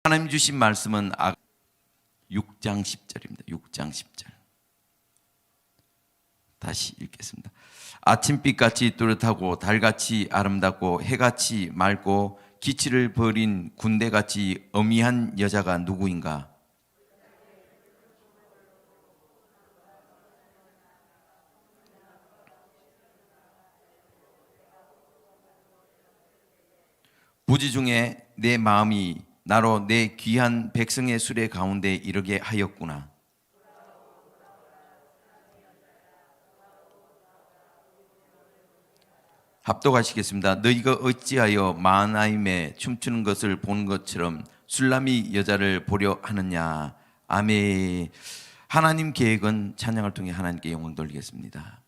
하나님 주신 말씀은 6장 10절입니다. 6장 10절. 다시 읽겠습니다. 아침빛같이 뚜렷하고 달같이 아름답고 해같이 맑고 기치를 버린 군대같이 어미한 여자가 누구인가? 부지 중에 내 마음이 나로 내 귀한 백성의 수레 가운데 이르게 하였구나. 합독하시겠습니다. 너희가 어찌하여 마하나임에 춤추는 것을 본 것처럼 술람이 여자를 보려 하느냐. 아멘. 하나님 계획은 찬양을 통해 하나님께 영광 돌리겠습니다.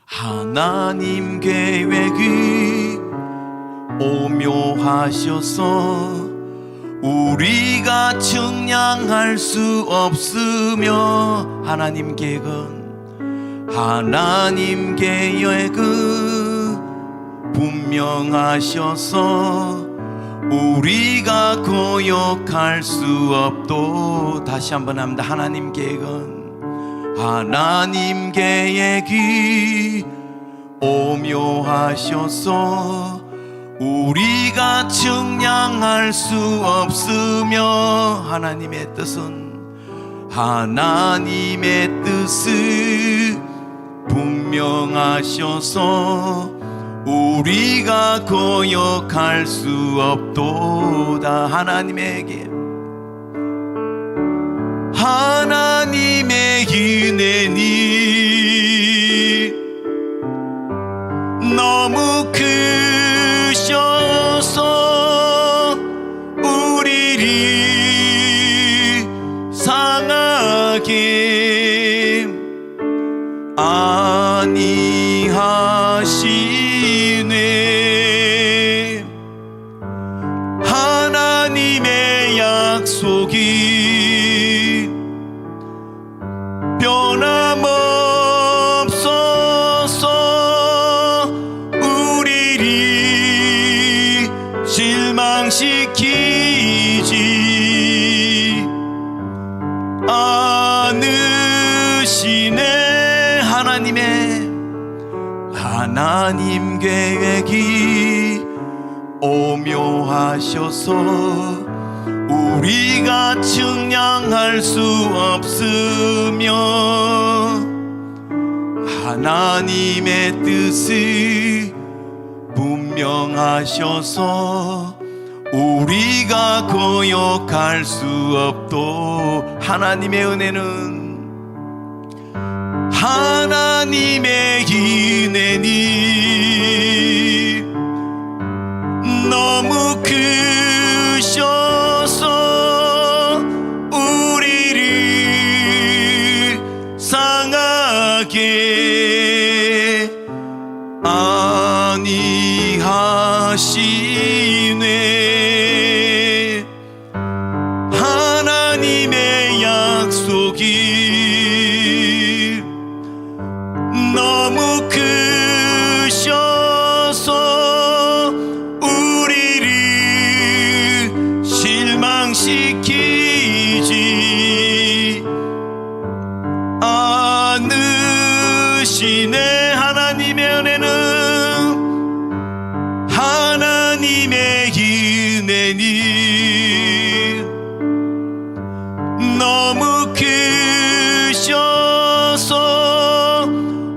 하나님 계획이 오묘하셔서 우리가 측량할 수 없으며 하나님 계획은 분명하셔서 우리가 거역할 수 없도. 다시 한번 합니다. 하나님 계획이 오묘하셔서 우리가 측량할 수 없으며 하나님의 뜻은 분명하셔서 우리가 거역할 수 없도다. 하나님의 은혜니 너무 크셔서 우리를 상하게 아니하시네. 하나님의 약속이 변함없어서 우리를 실망시키지 않으시네. 하나님 계획이 오묘하셔서 우리가 측량할 수 없으며 하나님의 뜻이 분명하셔서 우리가 거역할 수 없도. 하나님의 은혜니 너무 크셔서 우리를 상하게 아니하시네. 하나님의 약속이 너무 크셔서 우리를 실망시키지 않으시네. 하나님의 은혜니 너무 크셔서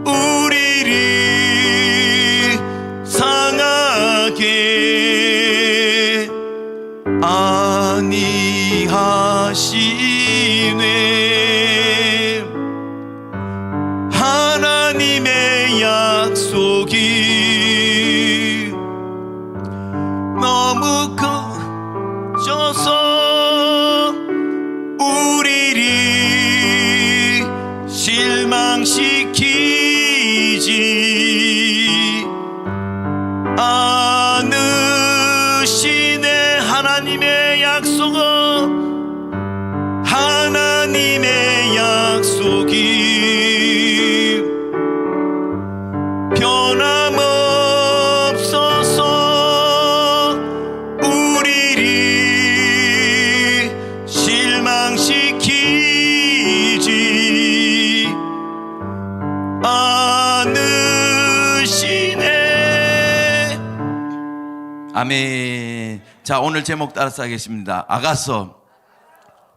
우리를 상하게 아니하시네. 하나님의 약속이 너무 커져서 우리를 실망시키지 않으시네. 하나님의 약속은 아멘. 자, 오늘 제목 따라서 하겠습니다. 아가서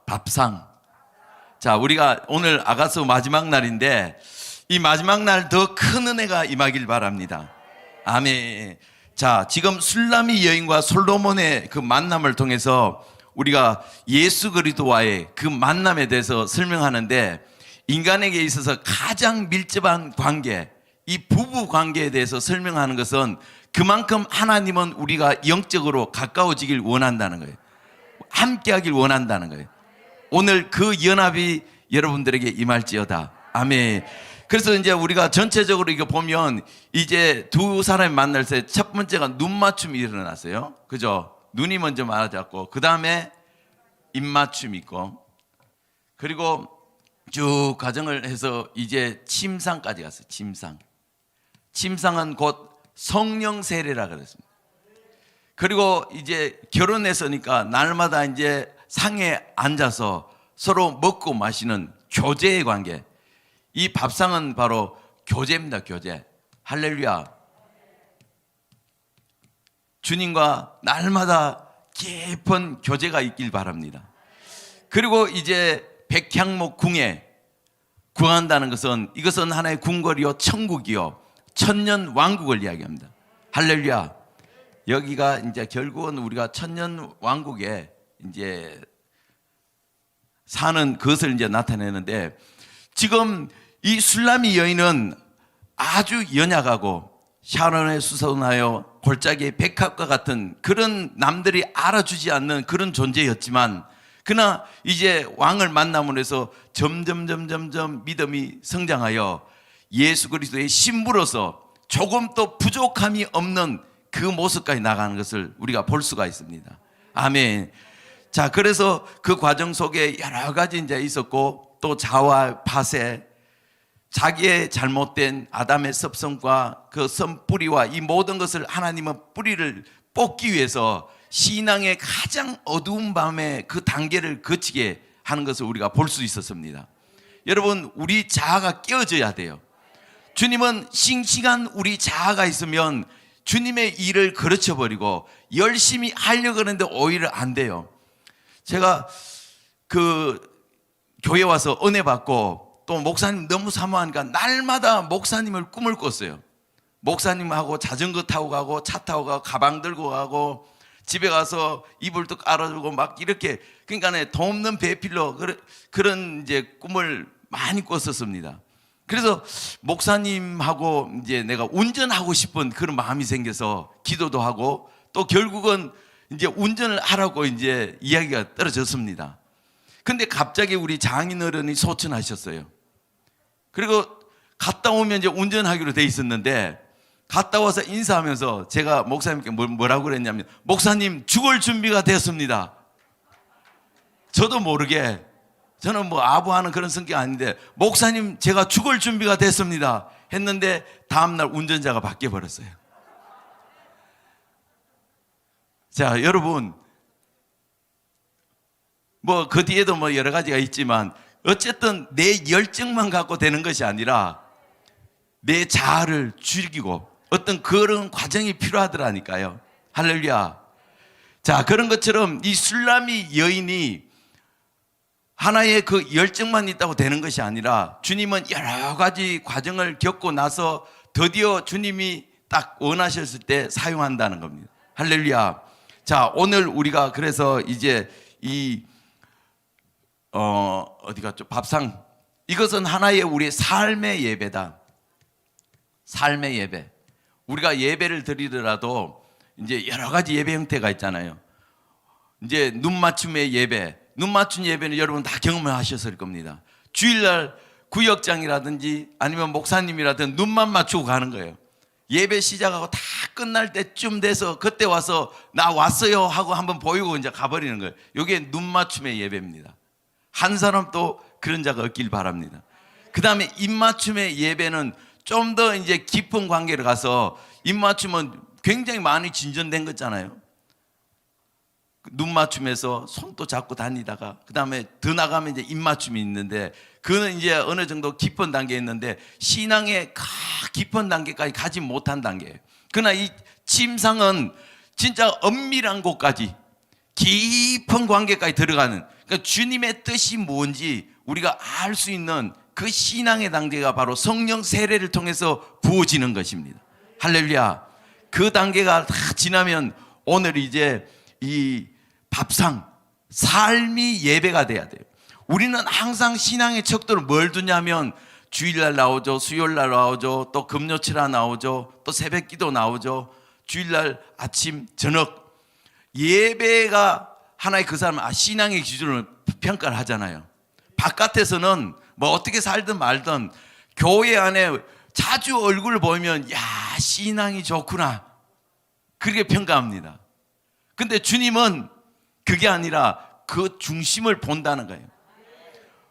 밥상. 자, 우리가 오늘 아가서 마지막 날인데 이 마지막 날 더 큰 은혜가 임하길 바랍니다. 아멘. 자, 지금 술라미 여인과 솔로몬의 그 만남을 통해서 우리가 예수 그리스도와의 그 만남에 대해서 설명하는데, 인간에게 있어서 가장 밀접한 관계, 이 부부 관계에 대해서 설명하는 것은 그만큼 하나님은 우리가 영적으로 가까워지길 원한다는 거예요. 함께하길 원한다는 거예요. 오늘 그 연합이 여러분들에게 임할지어다. 아멘. 그래서 이제 우리가 전체적으로 이거 보면 이제 두 사람이 만날 때 첫 번째가 눈 맞춤이 일어났어요. 그죠? 눈이 먼저 맞았고, 그 다음에 입 맞춤이 있고, 그리고 쭉 과정을 해서 이제 침상까지 갔어요. 침상은 곧 성령 세례라 그랬습니다. 그리고 이제 결혼했으니까 날마다 이제 상에 앉아서 서로 먹고 마시는 교제의 관계. 이 밥상은 바로 교제입니다. 교제. 할렐루야. 주님과 날마다 깊은 교제가 있길 바랍니다. 그리고 이제 백향목 궁에 구한다는 것은, 이것은 하나의 궁궐이요 천국이요 천년 왕국을 이야기합니다. 할렐루야. 여기가 이제 결국은 우리가 천년 왕국에 이제 사는 것을 이제 나타내는데, 지금 이 술라미 여인은 아주 연약하고 샤론에 수선하여 골짜기의 백합과 같은 그런 남들이 알아주지 않는 그런 존재였지만, 그러나 이제 왕을 만남으로 해서 점점 믿음이 성장하여 예수 그리스도의 신부로서 조금 더 부족함이 없는 그 모습까지 나가는 것을 우리가 볼 수가 있습니다. 아멘. 자, 그래서 그 과정 속에 여러 가지 이제 있었고, 또 자와 밭에 자기의 잘못된 아담의 섭성과 그 선뿌리와 이 모든 것을 하나님은 뿌리를 뽑기 위해서 신앙의 가장 어두운 밤에 그 단계를 거치게 하는 것을 우리가 볼 수 있었습니다. 여러분, 우리 자아가 깨어져야 돼요. 주님은 싱싱한 우리 자아가 있으면 주님의 일을 그르쳐버리고 열심히 하려고 하는데 오히려 안 돼요. 제가 그 교회 와서 은혜 받고 또 목사님 너무 사모하니까 날마다 목사님을 꿈을 꿨어요. 목사님하고 자전거 타고 가고 차 타고 가고 가방 들고 가고 집에 가서 이불도 깔아주고 막 이렇게, 그러니까 돈 없는 배필로 그런 이제 꿈을 많이 꿨었습니다. 그래서 목사님하고 이제 내가 운전하고 싶은 그런 마음이 생겨서 기도도 하고, 또 결국은 이제 운전을 하라고 이제 이야기가 떨어졌습니다. 근데 갑자기 우리 장인어른이 소천하셨어요. 그리고 갔다 오면 이제 운전하기로 돼 있었는데, 갔다 와서 인사하면서 제가 목사님께 뭐라고 그랬냐면, 목사님 죽을 준비가 됐습니다. 저도 모르게, 저는 뭐 아부하는 그런 성격 아닌데, 목사님 제가 죽을 준비가 됐습니다 했는데 다음날 운전자가 바뀌어 버렸어요. 자, 여러분, 뭐 그 뒤에도 뭐 여러 가지가 있지만 어쨌든 내 열정만 갖고 되는 것이 아니라 내 자아를 죽이고 어떤 그런 과정이 필요하더라니까요. 할렐루야. 자, 그런 것처럼 이 술라미 여인이 하나의 그 열정만 있다고 되는 것이 아니라 주님은 여러 가지 과정을 겪고 나서 드디어 주님이 딱 원하셨을 때 사용한다는 겁니다. 할렐루야. 자, 오늘 우리가 그래서 이제 이 어디 갔죠? 밥상. 이것은 하나의 우리의 삶의 예배다. 삶의 예배. 우리가 예배를 드리더라도 이제 여러 가지 예배 형태가 있잖아요. 이제 눈 맞춤의 예배. 눈 맞춤 예배는 여러분 다 경험을 하셨을 겁니다. 주일날 구역장이라든지 아니면 목사님이라든 눈만 맞추고 가는 거예요. 예배 시작하고 다 끝날 때쯤 돼서 그때 와서 나 왔어요 하고 한번 보이고 이제 가버리는 거예요. 이게 눈 맞춤의 예배입니다. 한 사람도 그런 자가 없길 바랍니다. 그 다음에 입맞춤의 예배는 좀 더 이제 깊은 관계를 가서, 입맞춤은 굉장히 많이 진전된 거잖아요. 눈 맞춤에서 손도 잡고 다니다가 그 다음에 더 나가면 이제 입맞춤이 있는데, 그는 이제 어느 정도 깊은 단계에 있는데 신앙의 깊은 단계까지 가지 못한 단계예요. 그러나 이 침상은 진짜 엄밀한 곳까지 깊은 관계까지 들어가는, 그러니까 주님의 뜻이 뭔지 우리가 알 수 있는 그 신앙의 단계가 바로 성령 세례를 통해서 부어지는 것입니다. 할렐루야. 그 단계가 다 지나면 오늘 이제 이 밥상, 삶이 예배가 돼야 돼요. 우리는 항상 신앙의 척도를 뭘 두냐면 주일날 나오죠, 수요일날 나오죠, 또 금요칠날 나오죠, 또 새벽기도 나오죠, 주일날 아침 저녁 예배가 하나의 그 사람 신앙의 기준을 평가를 하잖아요. 바깥에서는 뭐 어떻게 살든 말든 교회 안에 자주 얼굴을 보면 야, 신앙이 좋구나, 그렇게 평가합니다. 근데 주님은 그게 아니라 그 중심을 본다는 거예요.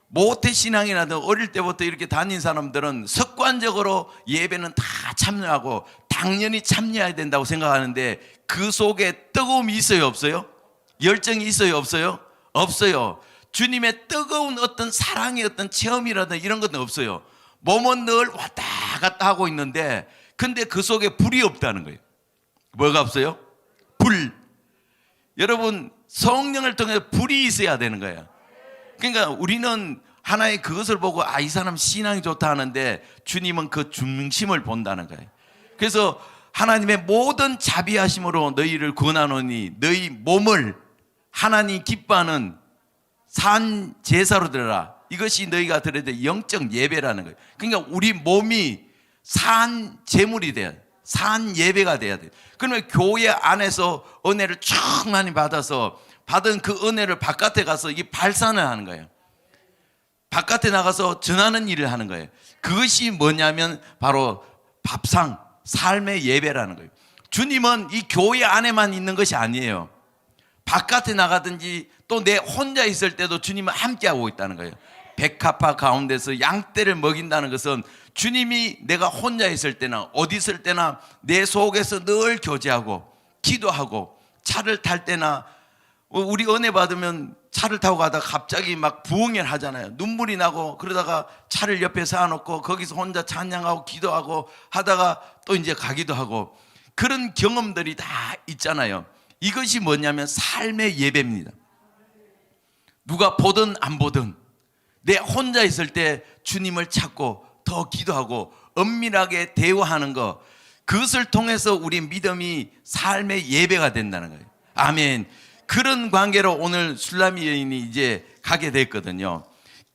모태신앙이라든 어릴 때부터 이렇게 다닌 사람들은 습관적으로 예배는 다 참여하고 당연히 참여해야 된다고 생각하는데 그 속에 뜨거움이 있어요, 없어요? 열정이 있어요, 없어요? 없어요. 주님의 뜨거운 어떤 사랑의 어떤 체험이라든 이런 건 없어요. 몸은 늘 왔다 갔다 하고 있는데 근데 그 속에 불이 없다는 거예요. 뭐가 없어요? 불. 여러분, 성령을 통해 불이 있어야 되는 거예요. 그러니까 우리는 하나의 그것을 보고 이 사람 신앙이 좋다 하는데 주님은 그 중심을 본다는 거예요. 그래서 하나님의 모든 자비하심으로 너희를 구원하노니 너희 몸을 하나님 기뻐하는 산 제사로 드려라. 이것이 너희가 드려야 될 영적 예배라는 거예요. 그러니까 우리 몸이 산 제물이 돼야 돼. 산 예배가 돼야 돼. 그러면 교회 안에서 은혜를 충만히 받아서 받은 그 은혜를 바깥에 가서 이 발산을 하는 거예요. 바깥에 나가서 전하는 일을 하는 거예요. 그것이 뭐냐면 바로 밥상, 삶의 예배라는 거예요. 주님은 이 교회 안에만 있는 것이 아니에요. 바깥에 나가든지 또 내 혼자 있을 때도 주님은 함께하고 있다는 거예요. 백합화 가운데서 양떼를 먹인다는 것은 주님이 내가 혼자 있을 때나 어디 있을 때나 내 속에서 늘 교제하고 기도하고 차를 탈 때나 우리 은혜 받으면 차를 타고 가다가 갑자기 막 부흥을 하잖아요. 눈물이 나고 그러다가 차를 옆에 세워놓고 거기서 혼자 찬양하고 기도하고 하다가 또 이제 가기도 하고 그런 경험들이 다 있잖아요. 이것이 뭐냐면 삶의 예배입니다. 누가 보든 안 보든 내 혼자 있을 때 주님을 찾고 더 기도하고 은밀하게 대화하는 것, 그것을 통해서 우리 믿음이 삶의 예배가 된다는 거예요. 아멘. 그런 관계로 오늘 술라미 여인이 이제 가게 됐거든요.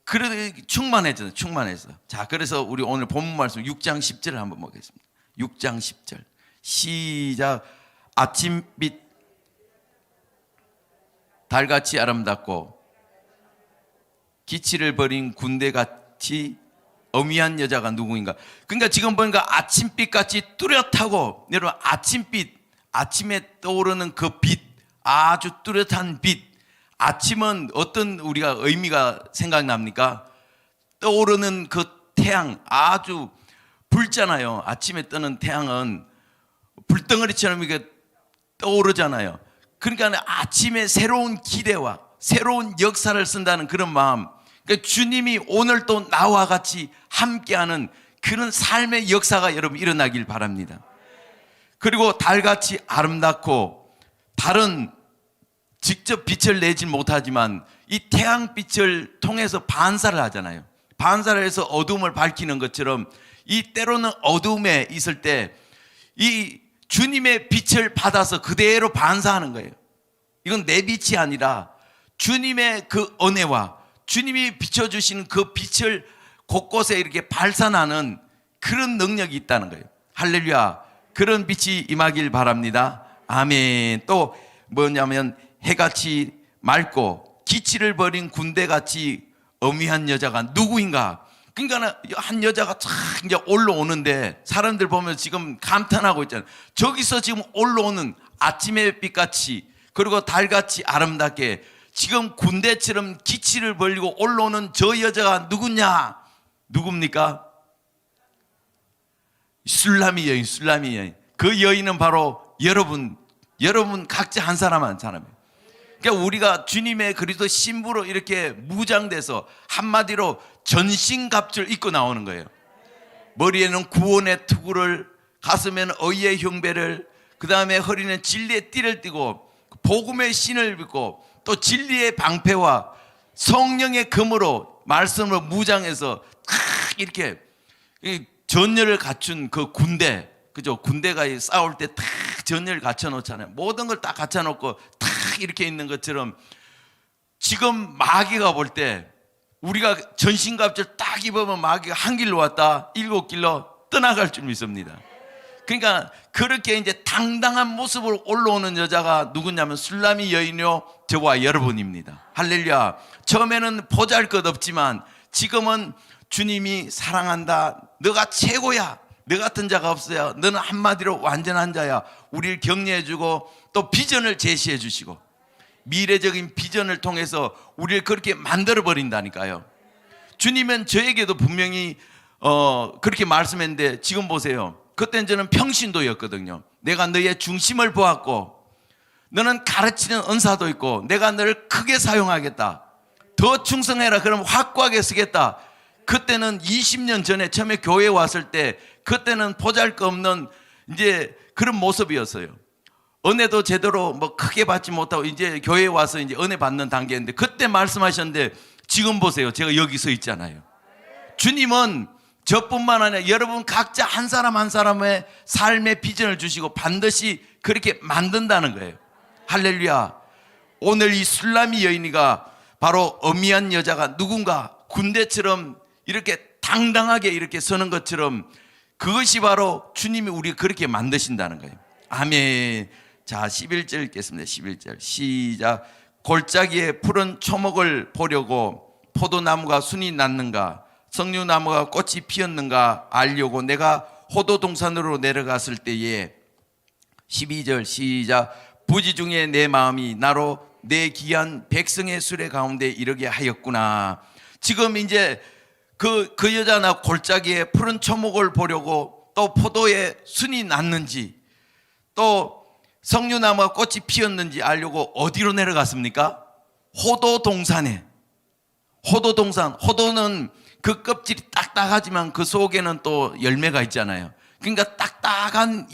그래 충만해졌어요. 충만해서. 자, 그래서 우리 오늘 본문 말씀 6장 10절을 한번 보겠습니다. 6장 10절 시작. 아침빛 달같이 아름답고 기치를 버린 군대같이 어미한 여자가 누구인가? 그러니까 지금 보니까 아침빛같이 뚜렷하고, 여러분 아침빛, 아침에 떠오르는 그 빛, 아주 뚜렷한 빛. 아침은 어떤 우리가 의미가 생각납니까? 떠오르는 그 태양, 아주 붉잖아요. 아침에 뜨는 태양은 불덩어리처럼 이렇게 떠오르잖아요. 그러니까 아침에 새로운 기대와 새로운 역사를 쓴다는 그런 마음. 그러니까 주님이 오늘 또 나와 같이 함께하는 그런 삶의 역사가 여러분 일어나길 바랍니다. 그리고 달같이 아름답고, 달은 직접 빛을 내지 못하지만 이 태양빛을 통해서 반사를 하잖아요. 반사를 해서 어둠을 밝히는 것처럼 이 때로는 어둠에 있을 때 이 주님의 빛을 받아서 그대로 반사하는 거예요. 이건 내 빛이 아니라 주님의 그 은혜와 주님이 비춰주신 그 빛을 곳곳에 이렇게 발산하는 그런 능력이 있다는 거예요. 할렐루야. 그런 빛이 임하길 바랍니다. 아멘. 또 뭐냐면 해같이 맑고 기치를 버린 군대같이 어미한 여자가 누구인가? 그러니까 한 여자가 쫙 이제 올라오는데 사람들 보면 지금 감탄하고 있잖아요. 저기서 지금 올라오는 아침의 빛같이 그리고 달같이 아름답게 지금 군대처럼 기치를 벌리고 올라오는 저 여자가 누구냐? 누굽니까? 술라미 여인, 술라미 여인. 그 여인은 바로 여러분 각자 한 사람 한 사람이에요. 그러니까 우리가 주님의 그리스도 신부로 이렇게 무장돼서 한마디로 전신갑주를 입고 나오는 거예요. 머리에는 구원의 투구를, 가슴에는 의의 흉배를, 그 다음에 허리는 진리의 띠를 띠고 복음의 신을 입고 또 진리의 방패와 성령의 금으로 말씀으로 무장해서 이렇게 전열을 갖춘 그 군대, 그죠? 군대가 싸울 때 탁 전열을 갖춰 놓잖아요. 모든 걸 딱 갖춰 놓고 탁 이렇게 있는 것처럼 지금 마귀가 볼 때 우리가 전신갑주를 딱 입으면 마귀가 한 길로 왔다 7길로 떠나갈 줄 믿습니다. 그러니까 그렇게 이제 당당한 모습으로 올라오는 여자가 누구냐면 술라미 여인이요 저와 여러분입니다. 할렐루야. 처음에는 보잘것없지만 지금은 주님이 사랑한다, 너가 최고야, 너 같은 자가 없어야, 너는 한마디로 완전한 자야, 우리를 격려해주고 또 비전을 제시해 주시고 미래적인 비전을 통해서 우리를 그렇게 만들어 버린다니까요. 주님은 저에게도 분명히 그렇게 말씀했는데 지금 보세요. 그때는 저는 평신도였거든요. 내가 너의 중심을 보았고 너는 가르치는 은사도 있고 내가 너를 크게 사용하겠다, 더 충성해라, 그러면 확고하게 쓰겠다. 그때는 20년 전에 처음에 교회에 왔을 때 그때는 보잘것없는 이제 그런 모습이었어요. 은혜도 제대로 뭐 크게 받지 못하고 이제 교회에 와서 이제 은혜 받는 단계인데 그때 말씀하셨는데 지금 보세요. 제가 여기 서 있잖아요. 주님은 저뿐만 아니라 여러분 각자 한 사람 한 사람의 삶의 비전을 주시고 반드시 그렇게 만든다는 거예요. 할렐루야. 오늘 이 술라미 여인이가 바로 어미한 여자가 누군가 군대처럼 이렇게 당당하게 이렇게 서는 것처럼 그것이 바로 주님이 우리 그렇게 만드신다는 거예요. 아멘. 자, 11절 읽겠습니다. 11절 시작. 골짜기에 푸른 초목을 보려고 포도나무가 순이 났는가, 석류나무가 꽃이 피었는가 알려고 내가 호도 동산으로 내려갔을 때에 12절 시작. 부지 중에 내 마음이 나로 내 귀한 백성의 수레 가운데 이르게 하였구나. 지금 이제 그 여자나 골짜기에 푸른 초목을 보려고 또 포도에 순이 났는지 또 석류나무가 꽃이 피었는지 알려고 어디로 내려갔습니까? 호도동산에. 호도동산. 호도는 그 껍질이 딱딱하지만 그 속에는 또 열매가 있잖아요. 그러니까 딱딱한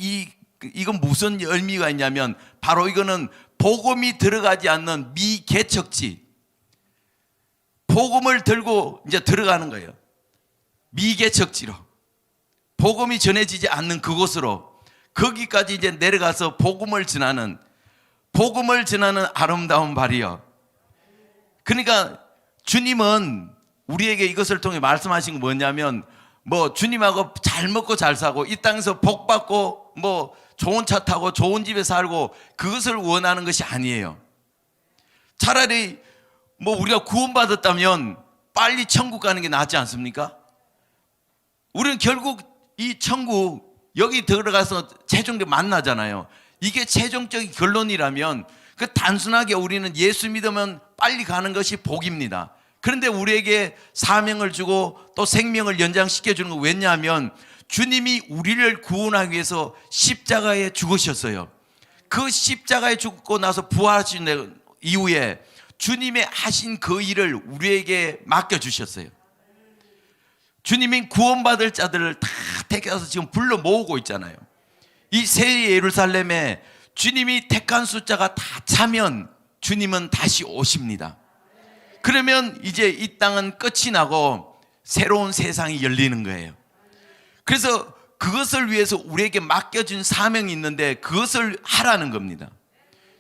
이건 무슨 열매가 있냐면 바로 이거는 복음이 들어가지 않는 미개척지. 복음을 들고 이제 들어가는 거예요. 미개척지로. 복음이 전해지지 않는 그곳으로 거기까지 이제 내려가서 복음을 전하는 아름다운 발이요. 그러니까 주님은 우리에게 이것을 통해 말씀하신 게 뭐냐면 뭐 주님하고 잘 먹고 잘 사고 이 땅에서 복 받고 뭐 좋은 차 타고 좋은 집에 살고 그것을 원하는 것이 아니에요. 차라리 뭐 우리가 구원받았다면 빨리 천국 가는 게 낫지 않습니까? 우리는 결국 이 천국 여기 들어가서 최종적으로 만나잖아요. 이게 최종적인 결론이라면 그 단순하게 우리는 예수 믿으면 빨리 가는 것이 복입니다. 그런데 우리에게 사명을 주고 또 생명을 연장시켜 주는 거 왜냐하면 주님이 우리를 구원하기 위해서 십자가에 죽으셨어요. 그 십자가에 죽고 나서 부활하신 이후에 주님의 하신 그 일을 우리에게 맡겨주셨어요. 주님이 구원받을 자들을 다 택해서 지금 불러 모으고 있잖아요. 이 새 예루살렘에 주님이 택한 숫자가 다 차면 주님은 다시 오십니다. 그러면 이제 이 땅은 끝이 나고 새로운 세상이 열리는 거예요. 그래서 그것을 위해서 우리에게 맡겨준 사명이 있는데 그것을 하라는 겁니다.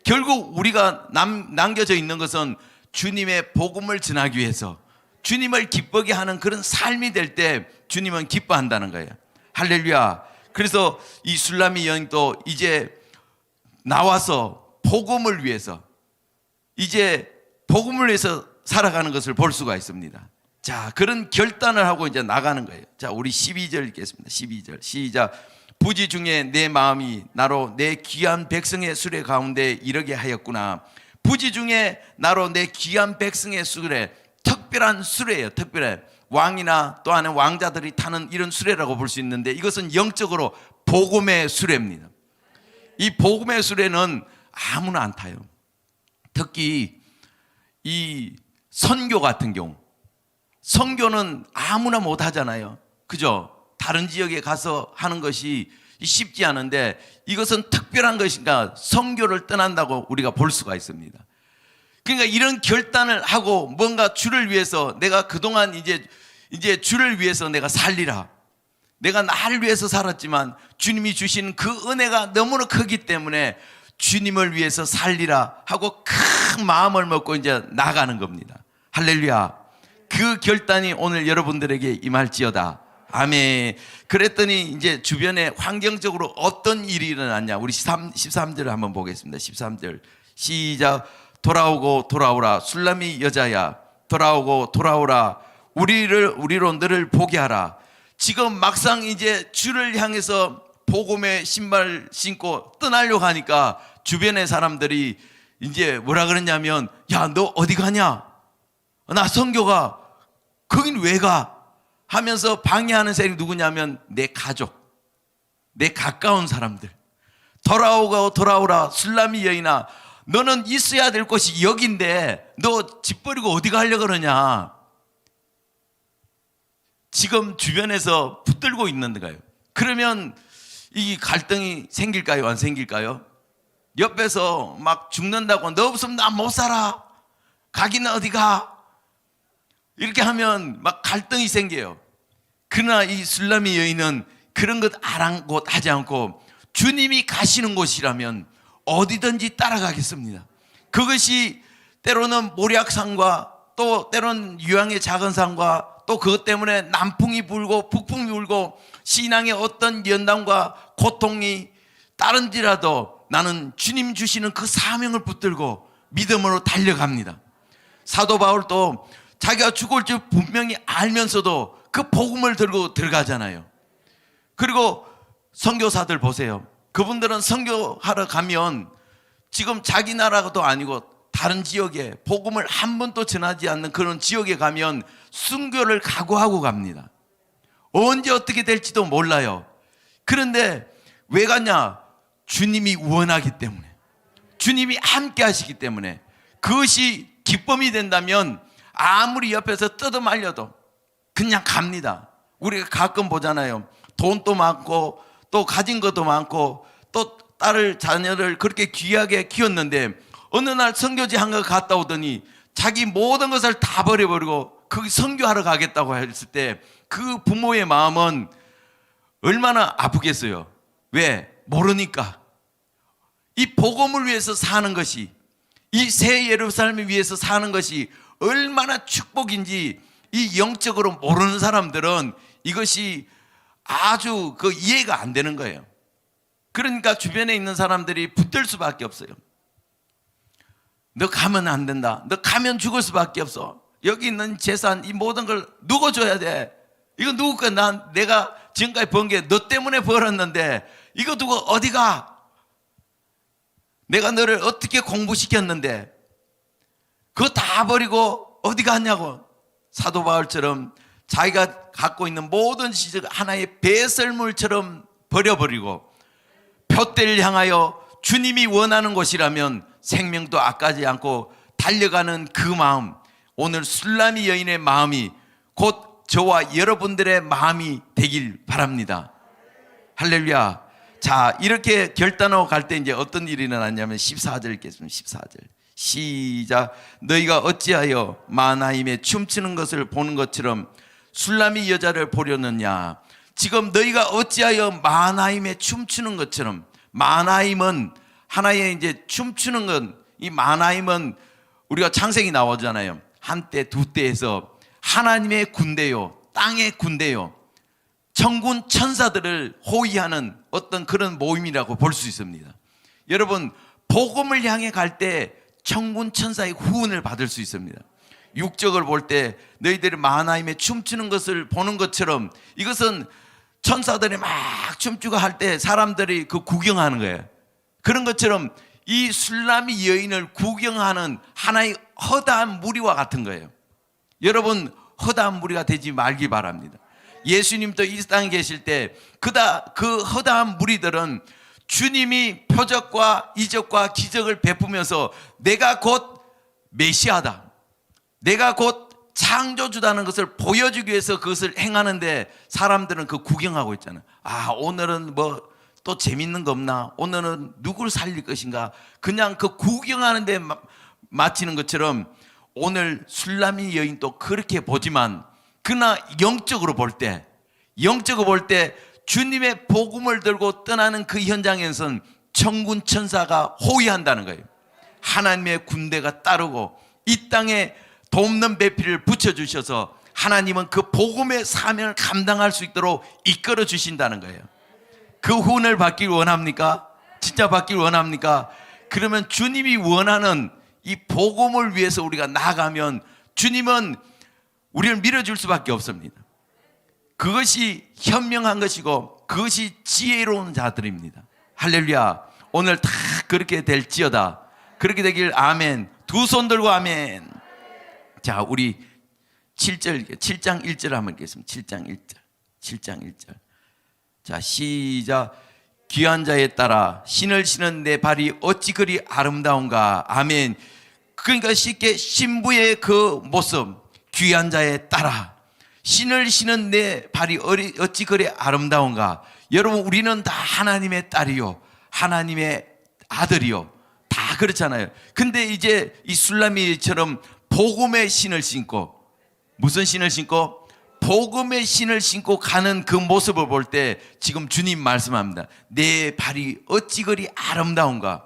결국 우리가 남겨져 있는 것은 주님의 복음을 전하기 위해서 주님을 기쁘게 하는 그런 삶이 될 때 주님은 기뻐한다는 거예요. 할렐루야. 그래서 이 술라미 여인도 이제 나와서 복음을 위해서 살아가는 것을 볼 수가 있습니다. 자, 그런 결단을 하고 이제 나가는 거예요. 자, 우리 12절 읽겠습니다. 12절 시작. 부지 중에 내 마음이 나로 내 귀한 백성의 수레 가운데 이르게 하였구나. 부지 중에 나로 내 귀한 백성의 수레, 특별한 수레예요. 특별해. 왕이나 또 하는 왕자들이 타는 이런 수레라고 볼 수 있는데 이것은 영적으로 복음의 수레입니다. 이 복음의 수레는 아무나 안 타요. 특히 이 선교 같은 경우, 선교는 아무나 못 하잖아요. 그죠? 다른 지역에 가서 하는 것이 쉽지 않은데 이것은 특별한 것인가 선교를 떠난다고 우리가 볼 수가 있습니다. 그러니까 이런 결단을 하고 뭔가 주를 위해서 내가 그동안 이제 주를 위해서 내가 살리라. 내가 나를 위해서 살았지만 주님이 주신 그 은혜가 너무나 크기 때문에 주님을 위해서 살리라 하고 큰 마음을 먹고 이제 나가는 겁니다. 할렐루야. 그 결단이 오늘 여러분들에게 임할지어다. 아멘. 그랬더니 이제 주변에 환경적으로 어떤 일이 일어났냐. 우리 13절을 한번 보겠습니다. 13절 시작. 돌아오고 돌아오라 술람이 여자야. 돌아오고 돌아오라 우리로 너를 보게 하라. 지금 막상 이제 주를 향해서 복음의 신발 신고 떠나려고 하니까 주변의 사람들이 이제 뭐라 그러냐면 야, 너 어디 가냐? 나 선교가. 거긴 왜 가? 하면서 방해하는 세력이 누구냐면 내 가족, 내 가까운 사람들. 돌아오고 돌아오라 술람이 여인아, 너는 있어야 될 곳이 여긴데 너 집 버리고 어디 가려고 그러냐? 지금 주변에서 붙들고 있는 거예요. 그러면 이 갈등이 생길까요? 안 생길까요? 옆에서 막 죽는다고 너 없으면 나 못 살아. 가기는 어디 가? 이렇게 하면 막 갈등이 생겨요. 그러나 이 술람이 여인은 그런 것 아랑곳하지 않고 주님이 가시는 곳이라면 어디든지 따라가겠습니다. 그것이 때로는 모략산과 또 때로는 유황의 작은 산과 또 그것 때문에 남풍이 불고 북풍이 불고 신앙의 어떤 연단과 고통이 따른지라도 나는 주님 주시는 그 사명을 붙들고 믿음으로 달려갑니다. 사도 바울도 자기가 죽을 줄 분명히 알면서도 그 복음을 들고 들어가잖아요. 그리고 선교사들 보세요. 그분들은 선교하러 가면 지금 자기 나라도 아니고 다른 지역에 복음을 한 번도 전하지 않는 그런 지역에 가면 순교를 각오하고 갑니다. 언제 어떻게 될지도 몰라요. 그런데 왜 가냐? 주님이 원하기 때문에, 주님이 함께 하시기 때문에. 그것이 기쁨이 된다면 아무리 옆에서 뜯어말려도 그냥 갑니다. 우리가 가끔 보잖아요. 돈도 많고 또 가진 것도 많고 또 딸을 자녀를 그렇게 귀하게 키웠는데 어느 날 선교지 한 거 갔다 오더니 자기 모든 것을 다 버려버리고 거기 선교하러 가겠다고 했을 때 그 부모의 마음은 얼마나 아프겠어요. 왜? 모르니까. 이 복음을 위해서 사는 것이, 이 새 예루살렘을 위해서 사는 것이 얼마나 축복인지 이 영적으로 모르는 사람들은 이것이 아주 그 이해가 안 되는 거예요. 그러니까 주변에 있는 사람들이 붙들 수밖에 없어요. 너 가면 안 된다. 너 가면 죽을 수밖에 없어. 여기 있는 재산 이 모든 걸 누구 줘야 돼? 이거 누구 거? 내가 지금까지 번 게 너 때문에 벌었는데 이거 두고 어디 가? 내가 너를 어떻게 공부시켰는데 그거 다 버리고 어디 갔냐고. 사도 바울처럼 자기가 갖고 있는 모든 지적 하나의 배설물처럼 버려버리고 푯대를 향하여 주님이 원하는 곳이라면 생명도 아까지 않고 달려가는 그 마음, 오늘 술람이 여인의 마음이 곧 저와 여러분들의 마음이 되길 바랍니다. 할렐루야. 자, 이렇게 결단하고 갈 때 이제 어떤 일이 일어났냐면 14절 읽겠습니다. 14절 시작. 너희가 어찌하여 마나임에 춤추는 것을 보는 것처럼 술람이 여자를 보려느냐. 지금 너희가 어찌하여 마나임에 춤추는 것처럼, 마나임은 하나의 이제 춤추는 건, 이 마나임은 우리가 창세기 나오잖아요. 한때 두때에서 하나님의 군대요, 땅의 군대요, 천군 천사들을 호위하는 어떤 그런 모임이라고 볼 수 있습니다. 여러분, 복음을 향해 갈 때 천군 천사의 후원을 받을 수 있습니다. 육적을 볼 때 너희들이 마나임에 춤추는 것을 보는 것처럼, 이것은 천사들이 막 춤추고 할 때 사람들이 그 구경하는 거예요. 그런 것처럼 이 술람이 여인을 구경하는 하나의 허다한 무리와 같은 거예요. 여러분, 허다한 무리가 되지 말기 바랍니다. 예수님도 이 땅에 계실 때 그 허다한 무리들은 주님이 표적과 이적과 기적을 베푸면서 내가 곧 메시아다, 내가 곧 창조주다는 것을 보여주기 위해서 그것을 행하는데 사람들은 그 구경하고 있잖아요. 아, 오늘은 뭐 또 재밌는 거 없나? 오늘은 누굴 살릴 것인가? 그냥 그 구경하는 데 마치는 것처럼 오늘 술라미 여인도 그렇게 보지만 그러나 영적으로 볼 때 주님의 복음을 들고 떠나는 그 현장에서는 천군 천사가 호위한다는 거예요. 하나님의 군대가 따르고 이 땅에 돕는 배필을 붙여주셔서 하나님은 그 복음의 사명을 감당할 수 있도록 이끌어 주신다는 거예요. 그 후원을 받길 원합니까? 진짜 받길 원합니까? 그러면 주님이 원하는 이 복음을 위해서 우리가 나아가면 주님은 우리를 밀어줄 수밖에 없습니다. 그것이 현명한 것이고 그것이 지혜로운 자들입니다. 할렐루야. 오늘 다 그렇게 될지어다. 그렇게 되길 아멘. 두 손 들고 아멘. 자, 우리 7장 1절 한번 읽겠습니다. 7장 1절. 자, 시작. 귀한 자에 따라 신을 신은 내 발이 어찌 그리 아름다운가. 아멘. 그러니까 쉽게 신부의 그 모습, 귀한 자에 따라 신을 신은 내 발이 어찌 그리 아름다운가. 여러분, 우리는 다 하나님의 딸이요, 하나님의 아들이요, 다 그렇잖아요. 근데 이제 이 술라미처럼 복음의 신을 신고, 무슨 신을 신고? 복음의 신을 신고 가는 그 모습을 볼 때 지금 주님 말씀합니다. 내 발이 어찌 그리 아름다운가.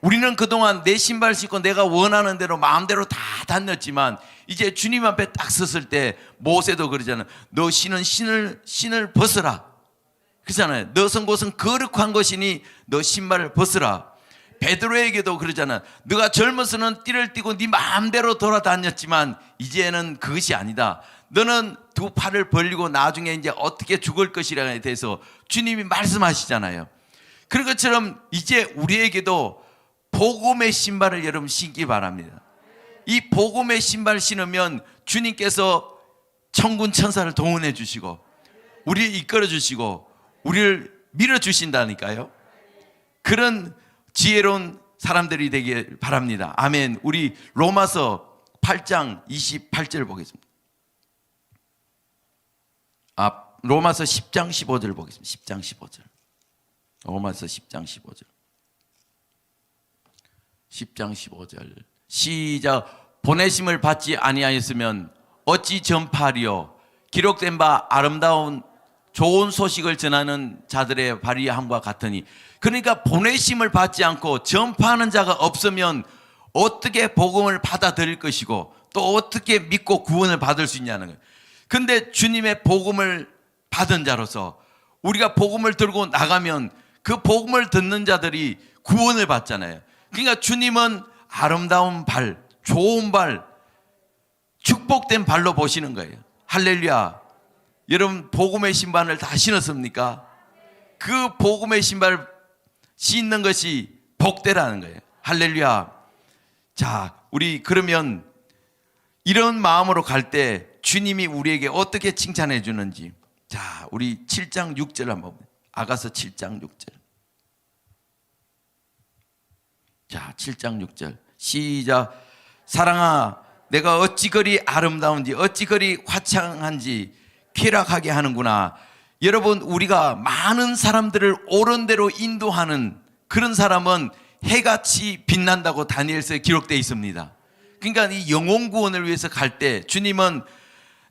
우리는 그동안 내 신발 신고 내가 원하는 대로 마음대로 다 다녔지만 이제 주님 앞에 딱 섰을 때 모세도 그러잖아요. 너 신은 신을 벗으라. 그러잖아요. 너 선 곳은 거룩한 것이니 너 신발을 벗으라. 베드로에게도 그러잖아. 너가 젊어서는 띠를 띠고 네 마음대로 돌아다녔지만 이제는 그것이 아니다. 너는 두 팔을 벌리고 나중에 이제 어떻게 죽을 것이라에 대해서 주님이 말씀하시잖아요. 그런 것처럼 이제 우리에게도 복음의 신발을 여러분 신기 바랍니다. 이 복음의 신발 신으면 주님께서 천군 천사를 동원해 주시고 우리를 이끌어 주시고 우리를 밀어 주신다니까요. 그런 지혜로운 사람들이 되길 바랍니다. 아멘. 우리 로마서 8장 28절 보겠습니다. 로마서 10장 15절 보겠습니다. 10장 15절. 로마서 10장 15절. 10장 15절. 시작. 보내심을 받지 아니하였으면 어찌 전파하리요. 기록된 바 아름다운 좋은 소식을 전하는 자들의 발의함과 같으니. 그러니까 보내심을 받지 않고 전파하는 자가 없으면 어떻게 복음을 받아들일 것이고 또 어떻게 믿고 구원을 받을 수 있냐는 거예요. 근데 주님의 복음을 받은 자로서 우리가 복음을 들고 나가면 그 복음을 듣는 자들이 구원을 받잖아요. 그러니까 주님은 아름다운 발, 좋은 발, 축복된 발로 보시는 거예요. 할렐루야. 여러분 복음의 신발을 다 신었습니까? 그 복음의 신발 신는 것이 복되라는 거예요. 할렐루야. 자, 우리 그러면 이런 마음으로 갈 때 주님이 우리에게 어떻게 칭찬해 주는지. 자, 우리 7장 6절 한번 보면. 아가서 7장 6절. 자, 7장 6절. 시작. 사랑아, 내가 어찌 그리 아름다운지 어찌 그리 화창한지 쾌락하게 하는구나. 여러분, 우리가 많은 사람들을 옳은 대로 인도하는 그런 사람은 해같이 빛난다고 다니엘서에 기록되어 있습니다. 그러니까 이 영혼 구원을 위해서 갈 때 주님은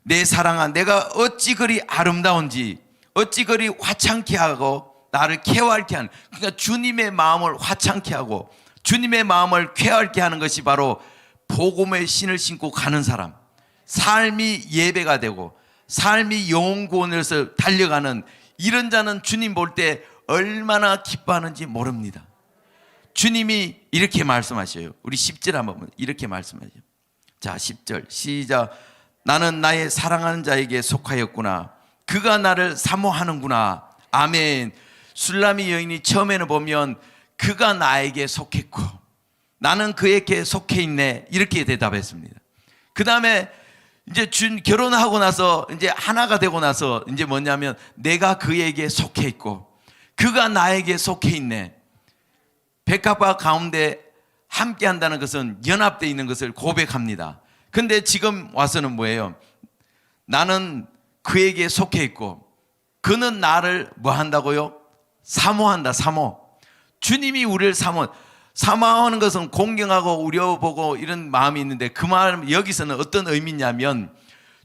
내 사랑아, 내가 어찌 그리 아름다운지 어찌 그리 화창케 하고 나를 쾌활케 하는, 그러니까 주님의 마음을 화창케 하고 주님의 마음을 쾌활케 하는 것이 바로 복음의 신을 신고 가는 사람, 삶이 예배가 되고 삶이 영혼 구원에서 달려가는 이런 자는 주님 볼 때 얼마나 기뻐하는지 모릅니다. 주님이 이렇게 말씀하셔요. 우리 10절 한번 보면 이렇게 말씀하셔요. 자, 10절 시작. 나는 나의 사랑하는 자에게 속하였구나. 그가 나를 사모하는구나. 아멘. 술라미 여인이 처음에는 보면 그가 나에게 속했고 나는 그에게 속해 있네, 이렇게 대답했습니다. 그 다음에 이제 결혼하고 나서 이제 하나가 되고 나서 이제 뭐냐면 내가 그에게 속해 있고 그가 나에게 속해 있네. 백합화 가운데 함께 한다는 것은 연합되어 있는 것을 고백합니다. 근데 지금 와서는 뭐예요? 나는 그에게 속해 있고 그는 나를 뭐 한다고요? 사모한다. 사모. 주님이 우리를 사모하는 것은 공경하고 우려보고 이런 마음이 있는데, 그 말 여기서는 어떤 의미냐면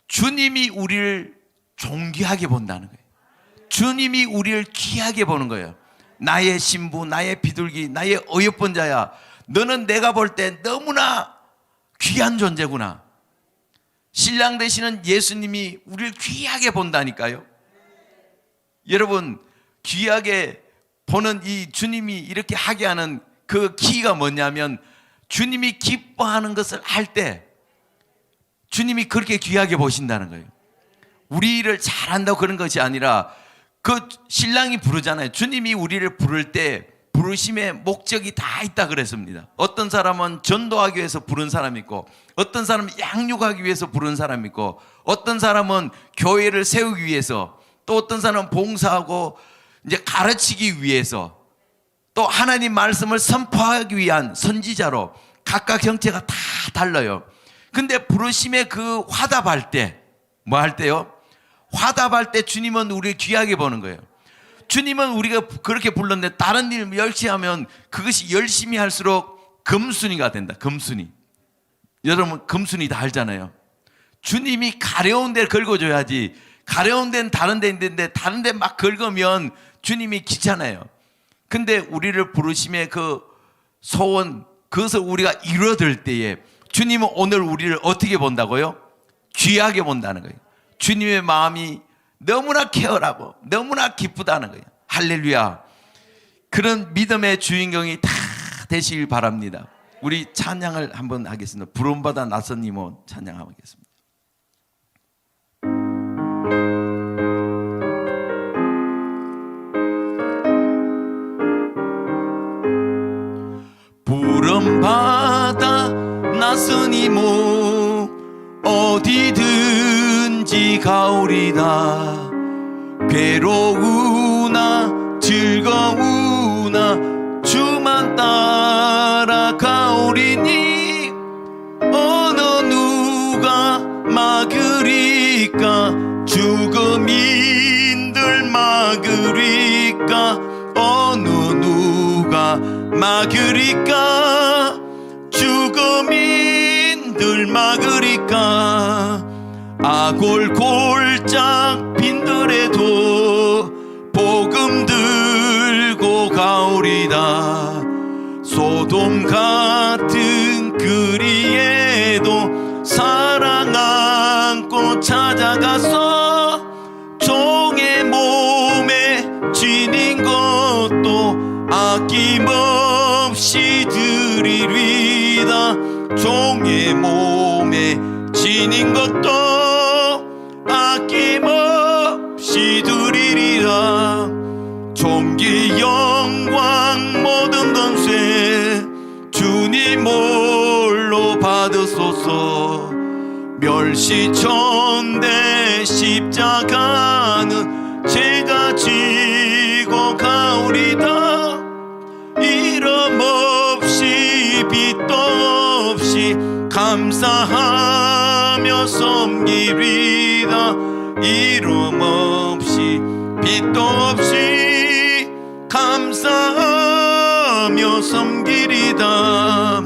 주님이 우리를 존귀하게 본다는 거예요. 주님이 우리를 귀하게 보는 거예요. 나의 신부, 나의 비둘기, 나의 어여쁜 자야, 너는 내가 볼 때 너무나 귀한 존재구나. 신랑 되시는 예수님이 우리를 귀하게 본다니까요. 여러분, 귀하게 보는 이 주님이 이렇게 하게 하는 그 키가 뭐냐면, 주님이 기뻐하는 것을 할 때 주님이 그렇게 귀하게 보신다는 거예요. 우리를 잘한다고 그런 것이 아니라, 그 신랑이 부르잖아요. 주님이 우리를 부를 때 부르심의 목적이 다 있다 그랬습니다. 어떤 사람은 전도하기 위해서 부른 사람이 있고, 어떤 사람은 양육하기 위해서 부른 사람이 있고, 어떤 사람은 교회를 세우기 위해서, 또 어떤 사람은 봉사하고 이제 가르치기 위해서, 또 하나님 말씀을 선포하기 위한 선지자로, 각각 형태가 다 달라요. 근데 부르심의 그 화답할 때, 뭐 할 때요? 화답할 때 주님은 우리를 귀하게 보는 거예요. 주님은 우리가 그렇게 불렀는데 다른 일 열심히 하면 그것이 열심히 할수록 금순이가 된다. 금순이. 여러분, 금순이 다 알잖아요. 주님이 가려운 데를 긁어줘야지, 가려운 데는 다른 데 있는데 다른 데 막 긁으면 주님이 귀찮아요. 근데 우리를 부르심의 그 소원, 그것을 우리가 이루어들 때에 주님은 오늘 우리를 어떻게 본다고요? 귀하게 본다는 거예요. 주님의 마음이 너무나 케어라고 너무나 기쁘다는 거예요. 할렐루야. 그런 믿음의 주인공이 다 되시길 바랍니다. 우리 찬양을 한번 하겠습니다. 부름받아 나선 이모 찬양하겠습니다. 부름받아 나선 이모 어디든지 가오리다. 괴로우나 즐거우나 주만 따라가오리니 어느 누가 막으리까 죽음인들 막으리까 어느 누가 막으리까 죽음인들 막으리까 아골골짝 빈들에도 복음 들고 가오리다. 소돔 같은 그리에도 사랑 안고 찾아가서 종의 몸에 지닌 것도 아낌없이 드리리다. 종의 몸에 지닌 것도 아낌없이 드리리라. 존귀 영광 모든 권세 주님 홀로 받으소서. 멸시천대 십자가는 제가 지고 가오리다. 이름 없이 빛도 없이 감사하며 섬기리다. 이름 없이 빛도 없이 감사하며 섬기리다.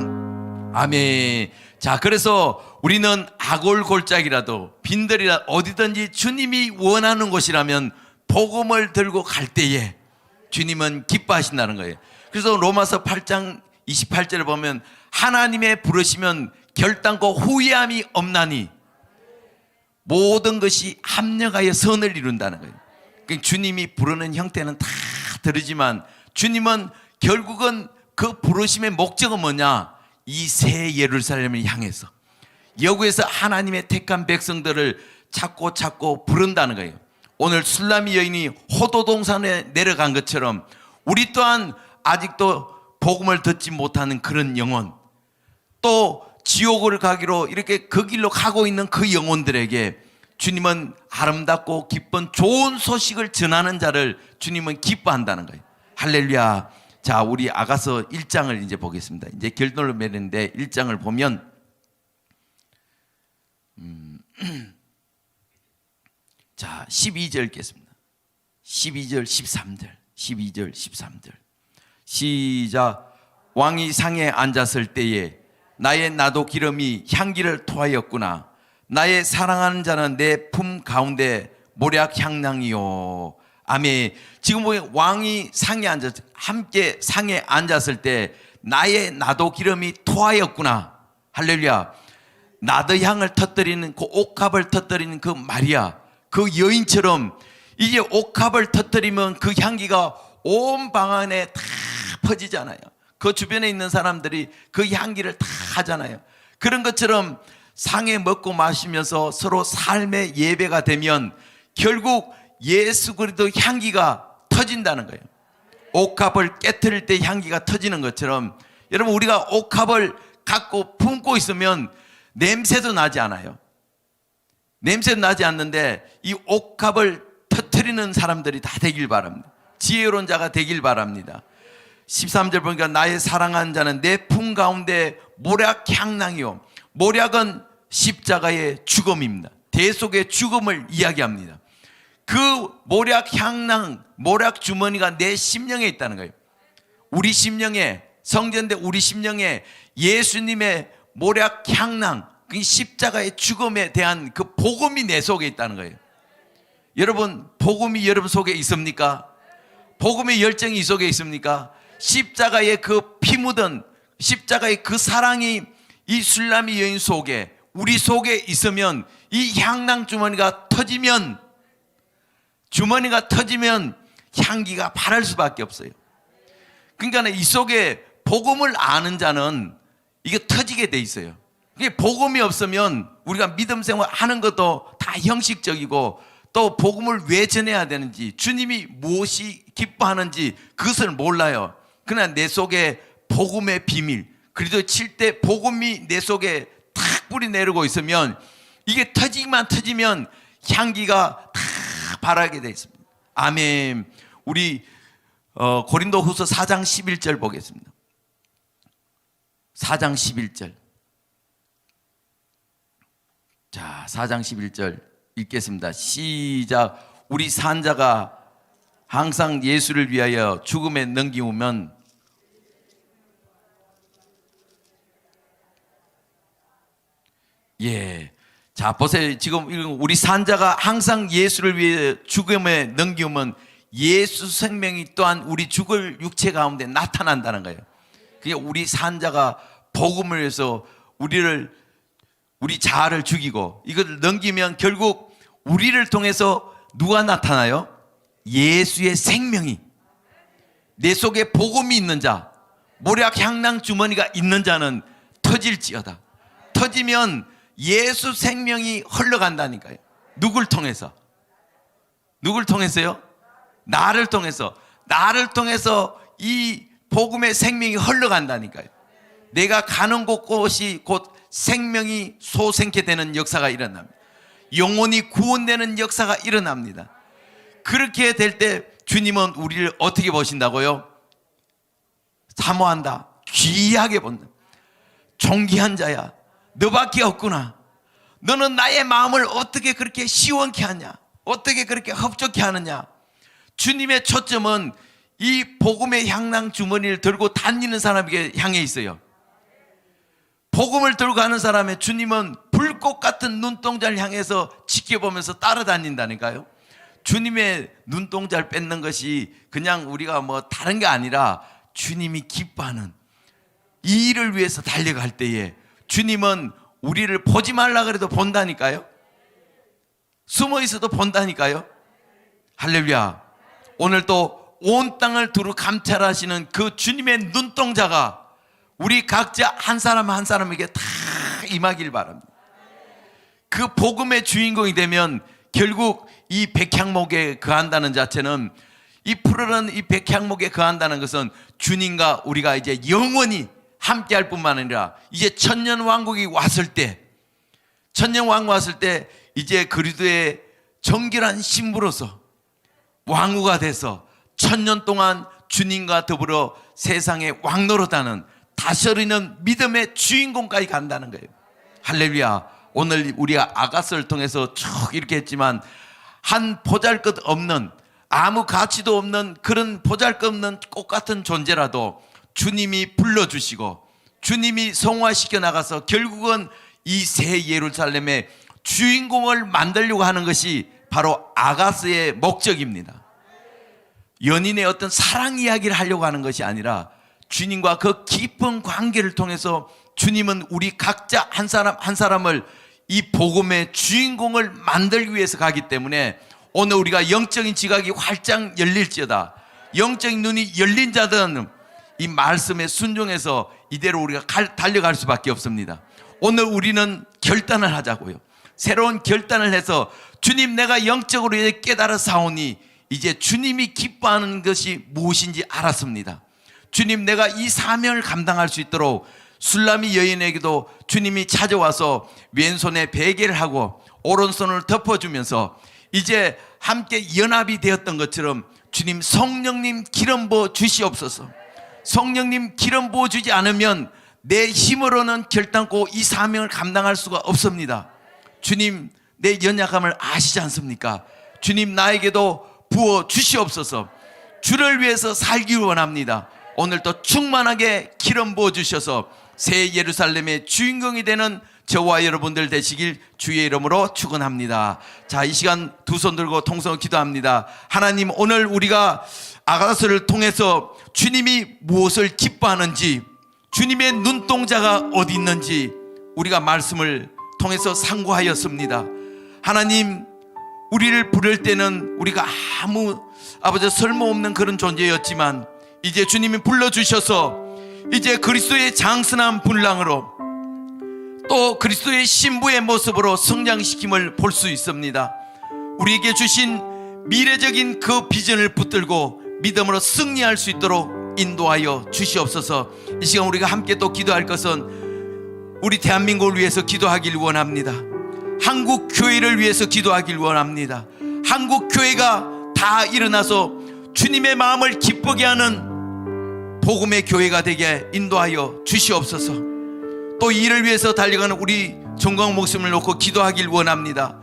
아멘. 자, 그래서 우리는 아골골짝이라도 빈들이라 어디든지 주님이 원하는 곳이라면 복음을 들고 갈 때에 주님은 기뻐하신다는 거예요. 그래서 로마서 8장 28절을 보면 하나님의 부르시면 결단코 후회함이 없나니 모든 것이 합력하여 선을 이룬다는 거예요. 그러니까 주님이 부르는 형태는 다 다르지만 주님은 결국은 그 부르심의 목적은 뭐냐? 이 새 예루살렘을 향해서 여기에서 하나님의 택한 백성들을 찾고 부른다는 거예요. 오늘 술라미 여인이 호도동산에 내려간 것처럼 우리 또한 아직도 복음을 듣지 못하는 그런 영혼, 또 지옥을 가기로 이렇게 그 길로 가고 있는 그 영혼들에게 주님은 아름답고 기쁜 좋은 소식을 전하는 자를 주님은 기뻐한다는 거예요. 할렐루야. 자, 우리 아가서 1장을 이제 보겠습니다. 이제 결론을 맺는데 1장을 보면 자, 12절 읽겠습니다. 12절 13절 12절 13절 시작. 왕이 상에 앉았을 때에 나의 나도 기름이 향기를 토하였구나. 나의 사랑하는 자는 내 품 가운데 모략 향낭이요. 아멘. 지금 보면 왕이 상에 앉았, 함께 상에 앉았을 때 나의 나도 기름이 토하였구나. 할렐루야. 나도 향을 터뜨리는 그 옥합을 터뜨리는 그 마리아, 그 여인처럼 이제 옥합을 터뜨리면 그 향기가 온 방 안에 다 퍼지잖아요. 그 주변에 있는 사람들이 그 향기를 다 하잖아요. 그런 것처럼 상에 먹고 마시면서 서로 삶의 예배가 되면 결국 예수 그리스도 향기가 터진다는 거예요. 옥합을 깨트릴 때 향기가 터지는 것처럼 여러분, 우리가 옥합을 갖고 품고 있으면 냄새도 나지 않아요. 냄새도 나지 않는데 이 옥합을 터뜨리는 사람들이 다 되길 바랍니다. 지혜로운 자가 되길 바랍니다. 13절 보니까 나의 사랑하는 자는 내 품 가운데 모략 향낭이요. 모략은 십자가의 죽음입니다. 대속의 죽음을 이야기합니다. 그 모략 향낭, 모략 주머니가 내 심령에 있다는 거예요. 우리 심령에, 성전대 우리 심령에 예수님의 모략 향낭, 그 십자가의 죽음에 대한 그 복음이 내 속에 있다는 거예요. 여러분, 복음이 여러분 속에 있습니까? 복음의 열정이 이 속에 있습니까? 십자가의 그 피 묻은 십자가의 그 사랑이 이 술람이 여인 속에, 우리 속에 있으면 이 향낭 주머니가 터지면, 주머니가 터지면 향기가 바랄 수밖에 없어요. 그러니까 이 속에 복음을 아는 자는 이게 터지게 돼 있어요. 복음이 없으면 우리가 믿음 생활 하는 것도 다 형식적이고, 또 복음을 왜 전해야 되는지, 주님이 무엇이 기뻐하는지 그것을 몰라요. 그러나 내 속에 복음의 비밀, 그래도 칠 때 복음이 내 속에 탁 뿌리 내리고 있으면 이게 터지기만 터지면 향기가 다 바라게 돼 있습니다. 아멘. 우리 고린도후서 4장 11절 보겠습니다. 4장 11절. 자, 4장 11절 읽겠습니다. 시작. 우리 산자가 항상 예수를 위하여 죽음에 넘기우면 예. 자, 보세요. 지금 우리 산자가 항상 예수를 위해 죽음에 넘기우면 예수 생명이 또한 우리 죽을 육체 가운데 나타난다는 거예요. 그게 우리 산자가 복음을 위해서 우리 자아를 죽이고 이것을 넘기면 결국 우리를 통해서 누가 나타나요? 예수의 생명이, 내 속에 복음이 있는 자, 모략 향낭 주머니가 있는 자는 터질지어다. 터지면 예수 생명이 흘러간다니까요. 누굴 통해서? 누굴 통해서요? 나를 통해서. 나를 통해서 이 복음의 생명이 흘러간다니까요. 내가 가는 곳곳이 곧 생명이 솟생케 되는 역사가 일어납니다. 영혼이 구원되는 역사가 일어납니다. 그렇게 될 때 주님은 우리를 어떻게 보신다고요? 사모한다. 귀하게 본다. 존귀한 자야, 너밖에 없구나. 너는 나의 마음을 어떻게 그렇게 시원케 하냐, 어떻게 그렇게 흡족케 하느냐. 주님의 초점은 이 복음의 향낭 주머니를 들고 다니는 사람에게 향해 있어요. 복음을 들고 가는 사람의 주님은 불꽃 같은 눈동자를 향해서 지켜보면서 따라다닌다니까요. 주님의 눈동자를 뺏는 것이 그냥 우리가 뭐 다른 게 아니라 주님이 기뻐하는 이 일을 위해서 달려갈 때에 주님은 우리를 보지 말라 그래도 본다니까요. 숨어 있어도 본다니까요. 할렐루야. 오늘 또 온 땅을 두루 감찰하시는 그 주님의 눈동자가 우리 각자 한 사람 한 사람에게 다 임하길 바랍니다. 그 복음의 주인공이 되면 결국 이 백향목에 거한다는 자체는, 이 푸르른 이 백향목에 거한다는 것은 주님과 우리가 이제 영원히 함께할 뿐만 아니라 이제 천년왕국이 왔을 때, 천년왕국 왔을 때 이제 그리스도의 정결한 신부로서 왕후가 돼서 천년 동안 주님과 더불어 세상의 왕노릇하는 다스리는 믿음의 주인공까지 간다는 거예요. 할렐루야. 오늘 우리가 아가서를 통해서 쭉 이렇게 했지만 한 보잘것없는 아무 가치도 없는 그런 보잘것없는 꽃 같은 존재라도 주님이 불러주시고 주님이 성화시켜 나가서 결국은 이 새 예루살렘의 주인공을 만들려고 하는 것이 바로 아가스의 목적입니다. 연인의 어떤 사랑 이야기를 하려고 하는 것이 아니라 주님과 그 깊은 관계를 통해서 주님은 우리 각자 한 사람 한 사람을 이 복음의 주인공을 만들기 위해서 가기 때문에 오늘 우리가 영적인 지각이 활짝 열릴지어다. 영적인 눈이 열린 자들은 이 말씀에 순종해서 이대로 우리가 달려갈 수밖에 없습니다. 오늘 우리는 결단을 하자고요. 새로운 결단을 해서 주님, 내가 영적으로 깨달아 사오니 이제 주님이 기뻐하는 것이 무엇인지 알았습니다. 주님, 내가 이 사명을 감당할 수 있도록 술라미 여인에게도 주님이 찾아와서 왼손에 베개를 하고 오른손을 덮어주면서 이제 함께 연합이 되었던 것처럼 주님, 성령님 기름 부어 주시옵소서. 성령님 기름 부어 주지 않으면 내 힘으로는 결단코 이 사명을 감당할 수가 없습니다. 주님, 내 연약함을 아시지 않습니까? 주님, 나에게도 부어 주시옵소서. 주를 위해서 살기 원합니다. 오늘도 충만하게 기름 부어 주셔서 새 예루살렘의 주인공이 되는 저와 여러분들 되시길 주의 이름으로 축원합니다. 자, 이 시간 두 손 들고 통성을 기도합니다. 하나님, 오늘 우리가 아가서를 통해서 주님이 무엇을 기뻐하는지, 주님의 눈동자가 어디 있는지 우리가 말씀을 통해서 상고하였습니다. 하나님, 우리를 부를 때는 우리가 아무 아버지 쓸모없는 그런 존재였지만 이제 주님이 불러주셔서 이제 그리스도의 장선한 분량으로 또 그리스도의 신부의 모습으로 성장시킴을 볼 수 있습니다. 우리에게 주신 미래적인 그 비전을 붙들고 믿음으로 승리할 수 있도록 인도하여 주시옵소서. 이 시간 우리가 함께 또 기도할 것은 우리 대한민국을 위해서 기도하길 원합니다. 한국 교회를 위해서 기도하길 원합니다. 한국 교회가 다 일어나서 주님의 마음을 기쁘게 하는 복음의 교회가 되게 인도하여 주시옵소서. 또 이를 위해서 달려가는 우리 정광 목숨을 놓고 기도하길 원합니다.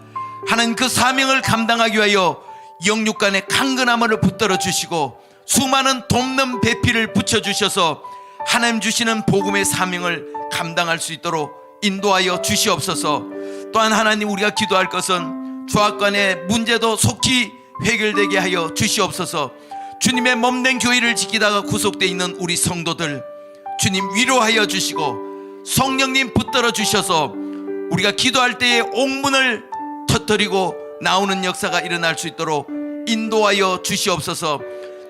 하나님, 그 사명을 감당하기 위하여 영육간의 강건함을 붙들어 주시고 수많은 돕는 배필을 붙여주셔서 하나님 주시는 복음의 사명을 감당할 수 있도록 인도하여 주시옵소서. 또한 하나님, 우리가 기도할 것은 주악간의 문제도 속히 해결되게 하여 주시옵소서. 주님의 몸된 교회를 지키다가 구속되어 있는 우리 성도들 주님 위로하여 주시고 성령님 붙들어 주셔서 우리가 기도할 때에 옥문을 터뜨리고 나오는 역사가 일어날 수 있도록 인도하여 주시옵소서.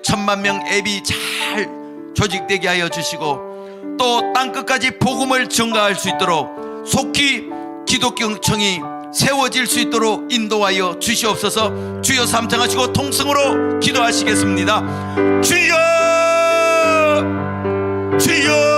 10,000명 앱이 잘 조직되게 하여 주시고 또 땅끝까지 복음을 전가할 수 있도록 속히 기독교청이 세워질 수 있도록 인도하여 주시옵소서. 주여 삼창하시고 통성으로 기도하시겠습니다. 주여, 주여.